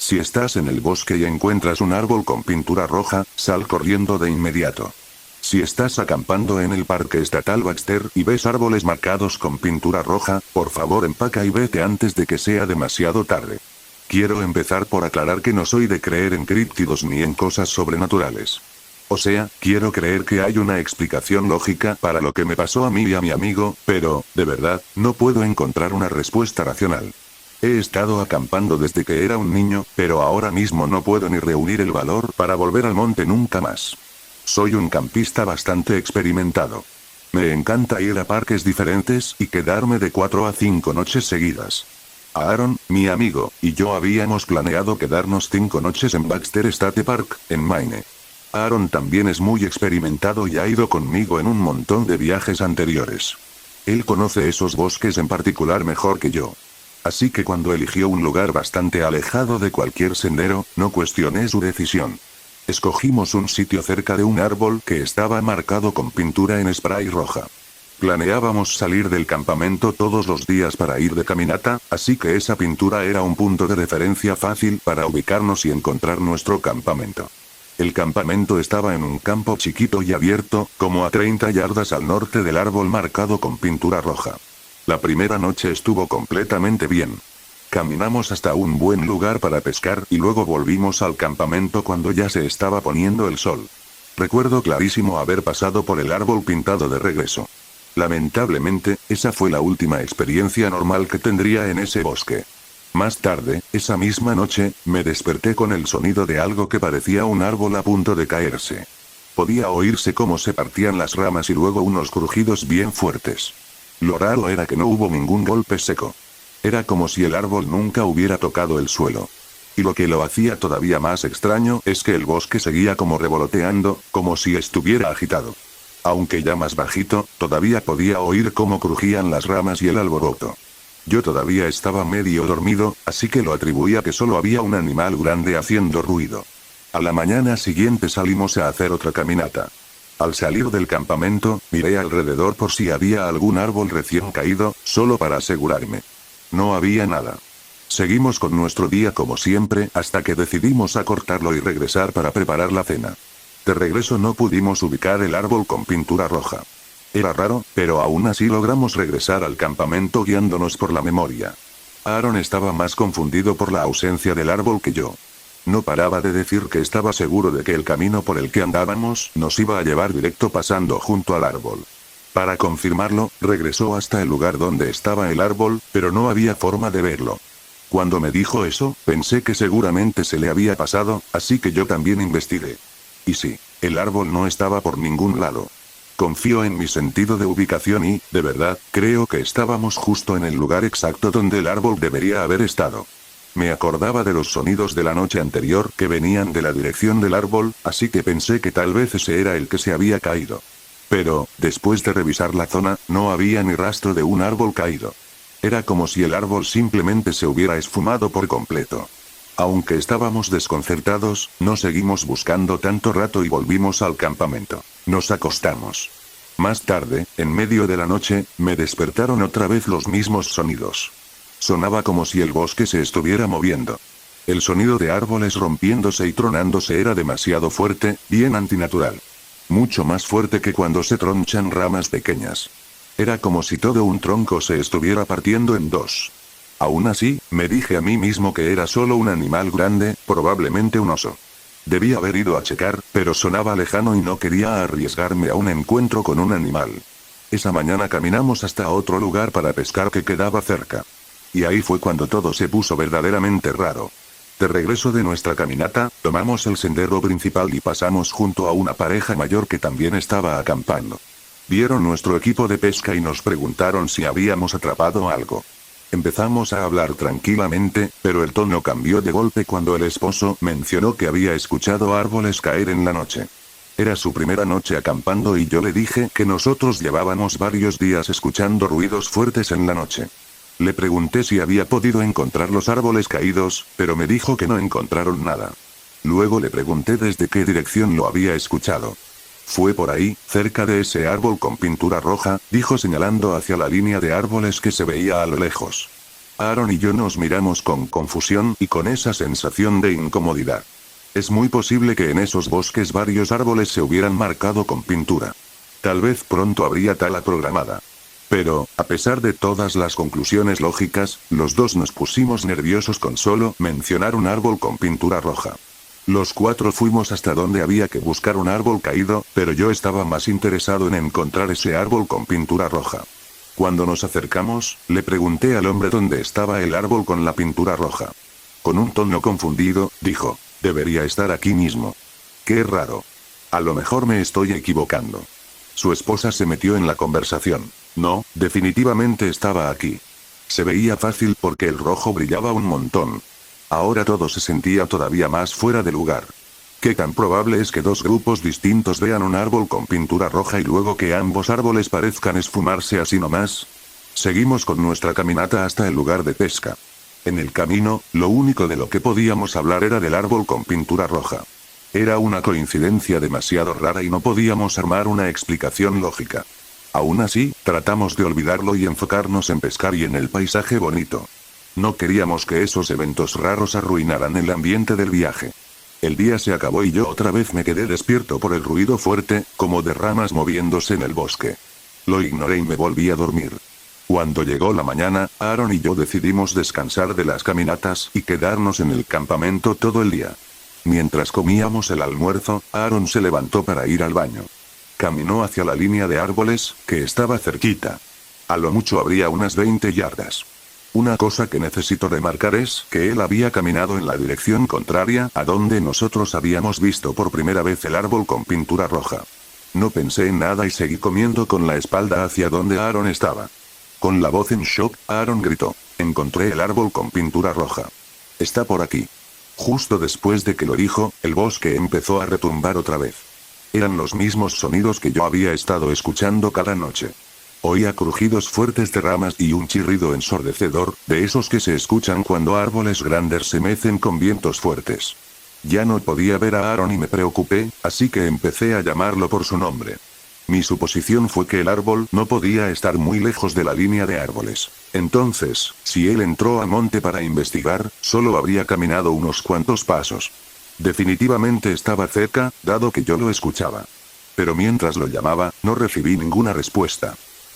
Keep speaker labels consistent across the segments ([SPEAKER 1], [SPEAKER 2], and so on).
[SPEAKER 1] Si estás en el bosque y encuentras un árbol con pintura roja, sal corriendo de inmediato. Si estás acampando en el Parque Estatal Baxter y ves árboles marcados con pintura roja, por favor empaca y vete antes de que sea demasiado tarde. Quiero empezar por aclarar que no soy de creer en críptidos ni en cosas sobrenaturales. O sea, quiero creer que hay una explicación lógica para lo que me pasó a mí y a mi amigo, pero, de verdad, no puedo encontrar una respuesta racional. He estado acampando desde que era un niño, pero ahora mismo no puedo ni reunir el valor para volver al monte nunca más. Soy un campista bastante experimentado. Me encanta ir a parques diferentes y quedarme de 4 a 5 noches seguidas. Aaron, mi amigo, y yo habíamos planeado quedarnos 5 noches en Baxter State Park, en Maine. Aaron también es muy experimentado y ha ido conmigo en un montón de viajes anteriores. Él conoce esos bosques en particular mejor que yo. Así que cuando eligió un lugar bastante alejado de cualquier sendero, no cuestioné su decisión. Escogimos un sitio cerca de un árbol que estaba marcado con pintura en spray roja. Planeábamos salir del campamento todos los días para ir de caminata, así que esa pintura era un punto de referencia fácil para ubicarnos y encontrar nuestro campamento. El campamento estaba en un campo chiquito y abierto, como a 30 yardas al norte del árbol marcado con pintura roja. La primera noche estuvo completamente bien. Caminamos hasta un buen lugar para pescar y luego volvimos al campamento cuando ya se estaba poniendo el sol. Recuerdo clarísimo haber pasado por el árbol pintado de regreso. Lamentablemente, esa fue la última experiencia normal que tendría en ese bosque. Más tarde, esa misma noche, me desperté con el sonido de algo que parecía un árbol a punto de caerse. Podía oírse cómo se partían las ramas y luego unos crujidos bien fuertes. Lo raro era que no hubo ningún golpe seco. Era como si el árbol nunca hubiera tocado el suelo. Y lo que lo hacía todavía más extraño es que el bosque seguía como revoloteando, como si estuviera agitado. Aunque ya más bajito, todavía podía oír cómo crujían las ramas y el alboroto. Yo todavía estaba medio dormido, así que lo atribuí a que solo había un animal grande haciendo ruido. A la mañana siguiente salimos a hacer otra caminata. Al salir del campamento, miré alrededor por si había algún árbol recién caído, solo para asegurarme. No había nada. Seguimos con nuestro día como siempre, hasta que decidimos acortarlo y regresar para preparar la cena. De regreso no pudimos ubicar el árbol con pintura roja. Era raro, pero aún así logramos regresar al campamento guiándonos por la memoria. Aaron estaba más confundido por la ausencia del árbol que yo. No paraba de decir que estaba seguro de que el camino por el que andábamos nos iba a llevar directo pasando junto al árbol. Para confirmarlo, regresó hasta el lugar donde estaba el árbol, pero no había forma de verlo. Cuando me dijo eso, pensé que seguramente se le había pasado, así que yo también investigué. Y sí, el árbol no estaba por ningún lado. Confío en mi sentido de ubicación y, de verdad, creo que estábamos justo en el lugar exacto donde el árbol debería haber estado. Me acordaba de los sonidos de la noche anterior que venían de la dirección del árbol, así que pensé que tal vez ese era el que se había caído. Pero, después de revisar la zona, no había ni rastro de un árbol caído. Era como si el árbol simplemente se hubiera esfumado por completo. Aunque estábamos desconcertados, no seguimos buscando tanto rato y volvimos al campamento. Nos acostamos. Más tarde, en medio de la noche, me despertaron otra vez los mismos sonidos. Sonaba como si el bosque se estuviera moviendo. El sonido de árboles rompiéndose y tronándose era demasiado fuerte, bien antinatural. Mucho más fuerte que cuando se tronchan ramas pequeñas. Era como si todo un tronco se estuviera partiendo en dos. Aún así, me dije a mí mismo que era solo un animal grande, probablemente un oso. Debí haber ido a checar, pero sonaba lejano y no quería arriesgarme a un encuentro con un animal. Esa mañana caminamos hasta otro lugar para pescar que quedaba cerca. Y ahí fue cuando todo se puso verdaderamente raro. De regreso de nuestra caminata, tomamos el sendero principal y pasamos junto a una pareja mayor que también estaba acampando. Vieron nuestro equipo de pesca y nos preguntaron si habíamos atrapado algo. Empezamos a hablar tranquilamente, pero el tono cambió de golpe cuando el esposo mencionó que había escuchado árboles caer en la noche. Era su primera noche acampando y yo le dije que nosotros llevábamos varios días escuchando ruidos fuertes en la noche. Le pregunté si había podido encontrar los árboles caídos, pero me dijo que no encontraron nada. Luego le pregunté desde qué dirección lo había escuchado. Fue por ahí, cerca de ese árbol con pintura roja, dijo señalando hacia la línea de árboles que se veía a lo lejos. Aaron y yo nos miramos con confusión y con esa sensación de incomodidad. Es muy posible que en esos bosques varios árboles se hubieran marcado con pintura. Tal vez pronto habría tala programada. Pero, a pesar de todas las conclusiones lógicas, los dos nos pusimos nerviosos con solo mencionar un árbol con pintura roja. Los cuatro fuimos hasta donde había que buscar un árbol caído, pero yo estaba más interesado en encontrar ese árbol con pintura roja. Cuando nos acercamos, le pregunté al hombre dónde estaba el árbol con la pintura roja. Con un tono confundido, dijo, debería estar aquí mismo. Qué raro. A lo mejor me estoy equivocando. Su esposa se metió en la conversación. No, definitivamente estaba aquí. Se veía fácil porque el rojo brillaba un montón. Ahora todo se sentía todavía más fuera de lugar. ¿Qué tan probable es que dos grupos distintos vean un árbol con pintura roja y luego que ambos árboles parezcan esfumarse así nomás? Seguimos con nuestra caminata hasta el lugar de pesca. En el camino, lo único de lo que podíamos hablar era del árbol con pintura roja. Era una coincidencia demasiado rara y no podíamos armar una explicación lógica. Aún así, tratamos de olvidarlo y enfocarnos en pescar y en el paisaje bonito. No queríamos que esos eventos raros arruinaran el ambiente del viaje. El día se acabó y yo otra vez me quedé despierto por el ruido fuerte, como de ramas moviéndose en el bosque. Lo ignoré y me volví a dormir. Cuando llegó la mañana, Aaron y yo decidimos descansar de las caminatas y quedarnos en el campamento todo el día. Mientras comíamos el almuerzo, Aaron se levantó para ir al baño. Caminó hacia la línea de árboles, que estaba cerquita. A lo mucho habría unas 20 yardas. Una cosa que necesito remarcar es que él había caminado en la dirección contraria a donde nosotros habíamos visto por primera vez el árbol con pintura roja. No pensé en nada y seguí comiendo con la espalda hacia donde Aaron estaba. Con la voz en shock, Aaron gritó, encontré el árbol con pintura roja. Está por aquí. Justo después de que lo dijo, el bosque empezó a retumbar otra vez. Eran los mismos sonidos que yo había estado escuchando cada noche. Oía crujidos fuertes de ramas y un chirrido ensordecedor, de esos que se escuchan cuando árboles grandes se mecen con vientos fuertes. Ya no podía ver a Aaron y me preocupé, así que empecé a llamarlo por su nombre. Mi suposición fue que el árbol no podía estar muy lejos de la línea de árboles. Entonces, si él entró a monte para investigar, solo habría caminado unos cuantos pasos. Definitivamente estaba cerca, dado que yo lo escuchaba. Pero mientras lo llamaba, no recibí ninguna respuesta.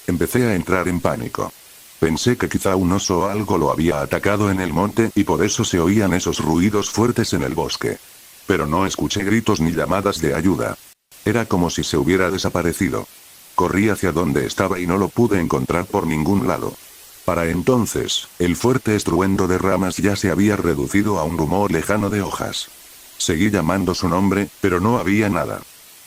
[SPEAKER 1] Empecé a entrar en pánico. Pensé que quizá un oso o algo lo había atacado en el monte y por eso se oían esos ruidos fuertes en el bosque. Pero no escuché gritos ni llamadas de ayuda. Era como si se hubiera desaparecido. Corrí hacia donde estaba y no lo pude encontrar por ningún lado. Para entonces, el fuerte estruendo de ramas ya se había reducido a un rumor lejano de hojas. Seguí llamando su nombre, pero no había nada.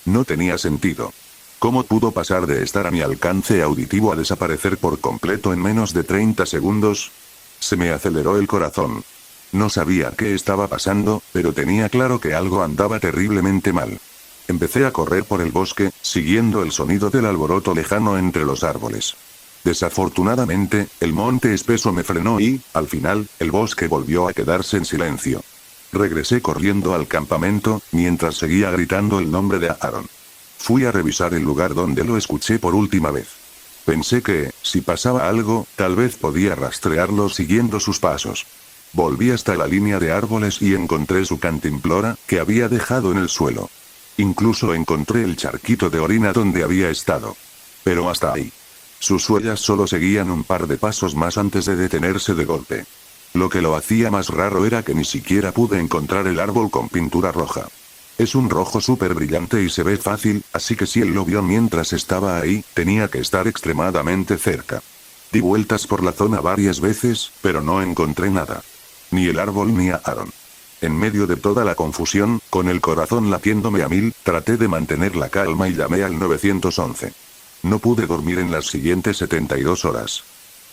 [SPEAKER 1] No tenía sentido. ¿Cómo pudo pasar de estar a mi alcance auditivo a desaparecer por completo en menos de 30 segundos? Se me aceleró el corazón. No sabía qué estaba pasando, pero tenía claro que algo andaba terriblemente mal. Empecé a correr por el bosque, siguiendo el sonido del alboroto lejano entre los árboles. Desafortunadamente, el monte espeso me frenó y, al final, el bosque volvió a quedarse en silencio. Regresé corriendo al campamento, mientras seguía gritando el nombre de Aaron. Fui a revisar el lugar donde lo escuché por última vez. Pensé que, si pasaba algo, tal vez podía rastrearlo siguiendo sus pasos. Volví hasta la línea de árboles y encontré su cantimplora, que había dejado en el suelo. Incluso encontré el charquito de orina donde había estado. Pero hasta ahí. Sus huellas solo seguían un par de pasos más antes de detenerse de golpe. Lo que lo hacía más raro era que ni siquiera pude encontrar el árbol con pintura roja. Es un rojo súper brillante y se ve fácil, así que si él lo vio mientras estaba ahí, tenía que estar extremadamente cerca. Di vueltas por la zona varias veces, pero no encontré nada. Ni el árbol ni a Aaron. En medio de toda la confusión, con el corazón latiéndome a 1000, traté de mantener la calma y llamé al 911. No pude dormir en las siguientes 72 horas.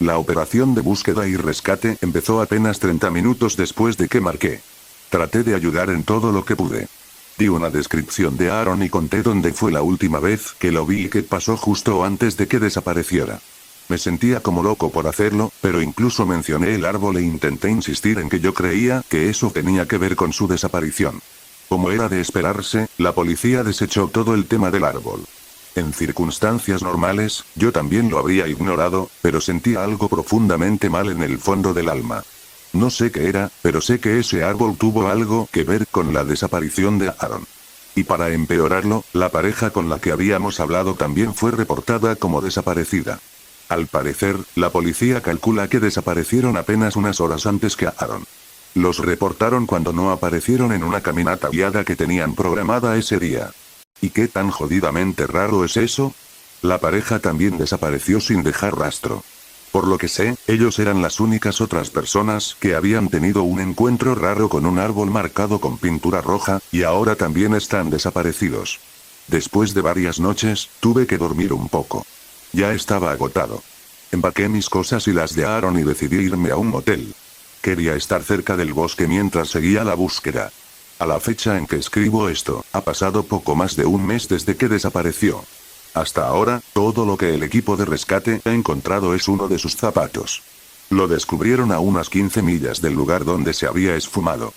[SPEAKER 1] La operación de búsqueda y rescate empezó apenas 30 minutos después de que marqué. Traté de ayudar en todo lo que pude. Di una descripción de Aaron y conté dónde fue la última vez que lo vi y qué pasó justo antes de que desapareciera. Me sentía como loco por hacerlo, pero incluso mencioné el árbol e intenté insistir en que yo creía que eso tenía que ver con su desaparición. Como era de esperarse, la policía desechó todo el tema del árbol. En circunstancias normales, yo también lo habría ignorado, pero sentí algo profundamente mal en el fondo del alma. No sé qué era, pero sé que ese árbol tuvo algo que ver con la desaparición de Aaron. Y para empeorarlo, la pareja con la que habíamos hablado también fue reportada como desaparecida. Al parecer, la policía calcula que desaparecieron apenas unas horas antes que Aaron. Los reportaron cuando no aparecieron en una caminata guiada que tenían programada ese día. ¿Y qué tan jodidamente raro es eso? La pareja también desapareció sin dejar rastro. Por lo que sé, ellos eran las únicas otras personas que habían tenido un encuentro raro con un árbol marcado con pintura roja, y ahora también están desaparecidos. Después de varias noches, tuve que dormir un poco. Ya estaba agotado. Empaqué mis cosas y las de Aaron y decidí irme a un motel. Quería estar cerca del bosque mientras seguía la búsqueda. A la fecha en que escribo esto, ha pasado poco más de un mes desde que desapareció. Hasta ahora, todo lo que el equipo de rescate ha encontrado es uno de sus zapatos. Lo descubrieron a unas 15 millas del lugar donde se había esfumado.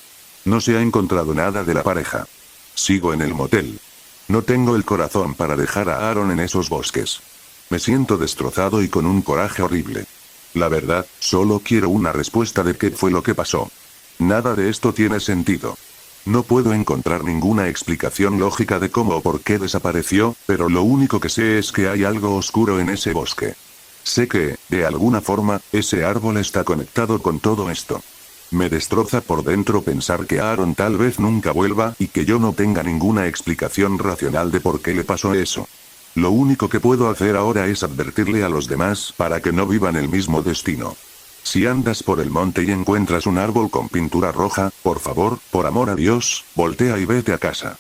[SPEAKER 1] No se ha encontrado nada de la pareja. Sigo en el motel. No tengo el corazón para dejar a Aaron en esos bosques. Me siento destrozado y con un coraje horrible. La verdad, solo quiero una respuesta de qué fue lo que pasó. Nada de esto tiene sentido. No puedo encontrar ninguna explicación lógica de cómo o por qué desapareció, pero lo único que sé es que hay algo oscuro en ese bosque. Sé que, de alguna forma, ese árbol está conectado con todo esto. Me destroza por dentro pensar que Aaron tal vez nunca vuelva y que yo no tenga ninguna explicación racional de por qué le pasó eso. Lo único que puedo hacer ahora es advertirle a los demás para que no vivan el mismo destino. Si andas por el monte y encuentras un árbol con pintura roja, por favor, por amor a Dios, voltea y vete a casa.